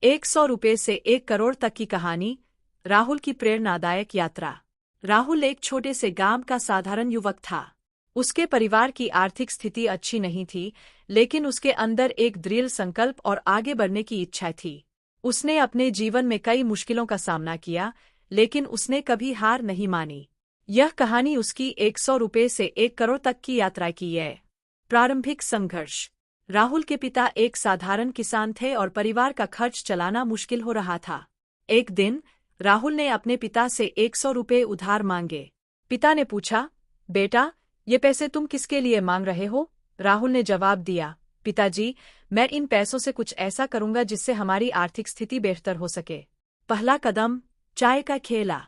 ₹100 से 1 करोड़ तक की कहानी। राहुल की प्रेरणादायक यात्रा। राहुल एक छोटे से गांव का साधारण युवक था। उसके परिवार की आर्थिक स्थिति अच्छी नहीं थी, लेकिन उसके अंदर एक दृढ़ संकल्प और आगे बढ़ने की इच्छा थी। उसने अपने जीवन में कई मुश्किलों का सामना किया, लेकिन उसने कभी हार नहीं मानी। यह कहानी उसकी ₹100 से 1 करोड़ तक की यात्रा की है। प्रारंभिक संघर्ष। राहुल के पिता एक साधारण किसान थे और परिवार का खर्च चलाना मुश्किल हो रहा था। एक दिन राहुल ने अपने पिता से ₹100 उधार मांगे। पिता ने पूछा, बेटा, ये पैसे तुम किसके लिए मांग रहे हो? राहुल ने जवाब दिया, पिताजी, मैं इन पैसों से कुछ ऐसा करूंगा जिससे हमारी आर्थिक स्थिति बेहतर हो सके। पहला कदम, चाय का ठेला।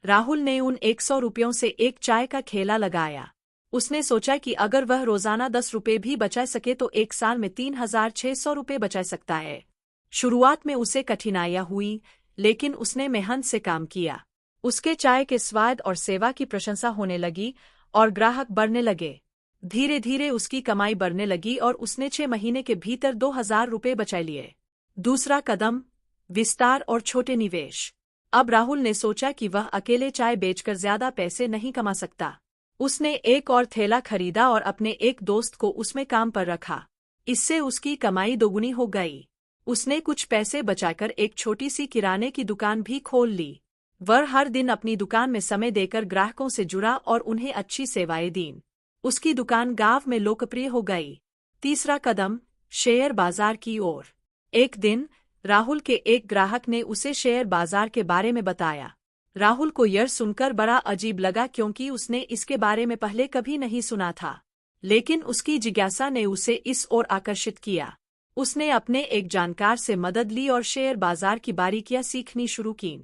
राहुल ने उन ₹100 से एक चाय का ठेला लगाया। उसने सोचा कि अगर वह रोजाना ₹10 भी बचा सके तो एक साल में ₹3600 बचा सकता है। शुरुआत में उसे कठिनाइयां हुई, लेकिन उसने मेहनत से काम किया। उसके चाय के स्वाद और सेवा की प्रशंसा होने लगी और ग्राहक बढ़ने लगे। धीरे धीरे उसकी कमाई बढ़ने लगी और उसने 6 महीने के भीतर ₹2000 बचा लिए। दूसरा कदम, विस्तार और छोटे निवेश। अब राहुल ने सोचा कि वह अकेले चाय बेचकर ज्यादा पैसे नहीं कमा सकता। उसने एक और ठेला खरीदा और अपने एक दोस्त को उसमें काम पर रखा। इससे उसकी कमाई दोगुनी हो गई। उसने कुछ पैसे बचाकर एक छोटी सी किराने की दुकान भी खोल ली। वह हर दिन अपनी दुकान में समय देकर ग्राहकों से जुड़ा और उन्हें अच्छी सेवाएं दी। उसकी दुकान गांव में लोकप्रिय हो गई। तीसरा कदम, शेयर बाजार की ओर। एक दिन राहुल के एक ग्राहक ने उसे शेयर बाजार के बारे में बताया। राहुल को यह सुनकर बड़ा अजीब लगा क्योंकि उसने इसके बारे में पहले कभी नहीं सुना था, लेकिन उसकी जिज्ञासा ने उसे इस ओर आकर्षित किया। उसने अपने एक जानकार से मदद ली और शेयर बाजार की बारीकियां सीखनी शुरू की।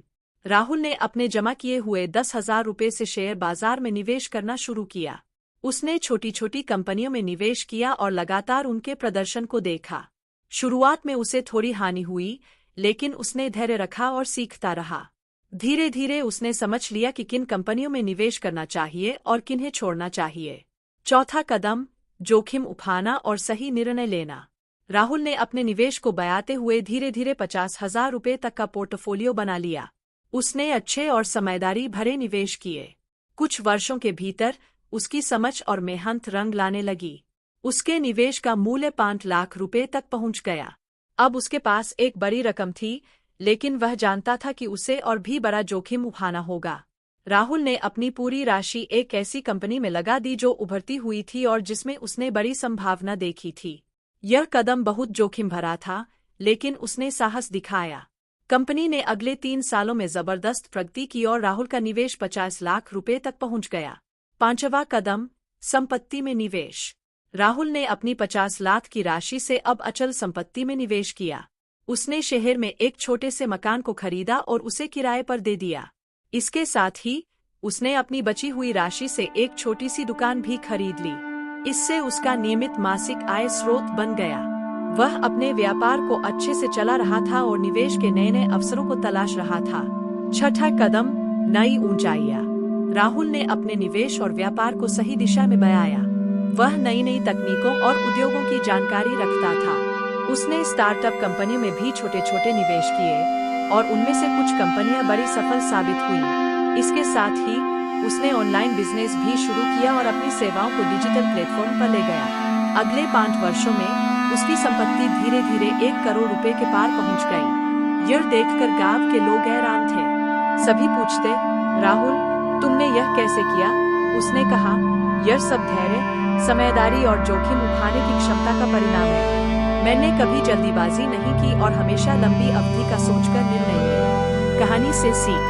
राहुल ने अपने जमा किए हुए ₹10,000 से शेयर बाजार में निवेश करना शुरू किया। उसने छोटी छोटी कंपनियों में निवेश किया और लगातार उनके प्रदर्शन को देखा। शुरुआत में उसे थोड़ी हानि हुई, लेकिन उसने धैर्य रखा और सीखता रहा। धीरे धीरे उसने समझ लिया कि किन कंपनियों में निवेश करना चाहिए और किन्हें छोड़ना चाहिए। चौथा कदम, जोखिम उठाना और सही निर्णय लेना। राहुल ने अपने निवेश को बढ़ाते हुए धीरे धीरे ₹50,000 तक का पोर्टफोलियो बना लिया। उसने अच्छे और समझदारी भरे निवेश किए। कुछ वर्षों के भीतर उसकी समझ और मेहनत रंग लाने लगी। उसके निवेश का मूल्य ₹5 लाख तक पहुंच गया। अब उसके पास एक बड़ी रकम थी, लेकिन वह जानता था कि उसे और भी बड़ा जोखिम उठाना होगा। राहुल ने अपनी पूरी राशि एक ऐसी कंपनी में लगा दी जो उभरती हुई थी और जिसमें उसने बड़ी संभावना देखी थी। यह कदम बहुत जोखिम भरा था, लेकिन उसने साहस दिखाया। कंपनी ने अगले 3 सालों में जबरदस्त प्रगति की और राहुल का निवेश ₹50 लाख तक पहुंच गया। पांचवा कदम, संपत्ति में निवेश। राहुल ने अपनी 50 लाख की राशि से अब अचल संपत्ति में निवेश किया। उसने शहर में एक छोटे से मकान को खरीदा और उसे किराए पर दे दिया। इसके साथ ही उसने अपनी बची हुई राशि से एक छोटी सी दुकान भी खरीद ली। इससे उसका नियमित मासिक आय स्रोत बन गया। वह अपने व्यापार को अच्छे से चला रहा था और निवेश के नए नए अवसरों को तलाश रहा था। छठा कदम, नई ऊंचाइयां। राहुल ने अपने निवेश और व्यापार को सही दिशा में बढ़ाया। वह नई नई तकनीकों और उद्योगों की जानकारी रखता था। उसने स्टार्टअप कंपनियों में भी छोटे छोटे निवेश किए और उनमें से कुछ कंपनियां बड़ी सफल साबित हुई। इसके साथ ही उसने ऑनलाइन बिजनेस भी शुरू किया और अपनी सेवाओं को डिजिटल प्लेटफॉर्म पर ले गया। अगले 5 वर्षों में उसकी संपत्ति धीरे धीरे ₹1 करोड़ के पार पहुंच गई। यह देखकर गांव के लोग हैरान थे। सभी पूछते, राहुल, तुमने यह कैसे किया? उसने कहा, यह सब धैर्य, समझदारी और जोखिम उठाने की क्षमता का परिणाम है। मैंने कभी जल्दीबाजी नहीं की और हमेशा लंबी अवधि का सोचकर निर्णय लिए। कहानी से सीख।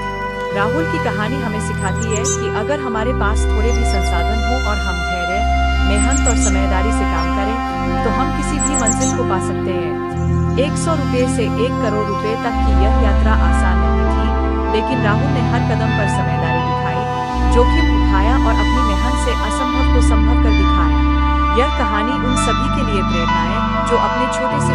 राहुल की कहानी हमें सिखाती है कि अगर हमारे पास थोड़े भी संसाधन हो और हम धैर्य, मेहनत और समझदारी से काम करें, तो हम किसी भी मंजिल को पा सकते हैं। ₹100 से 1 करोड़ तक की यह यात्रा आसान नहीं थी, लेकिन राहुल ने हर कदम पर समझदारी दिखाई, जोखिम उठाया और अपनी मेहनत से असंभव को संभव कर दिखाया। यह कहानी उन सभी के लिए प्रेरणा है जो अपने छोटे से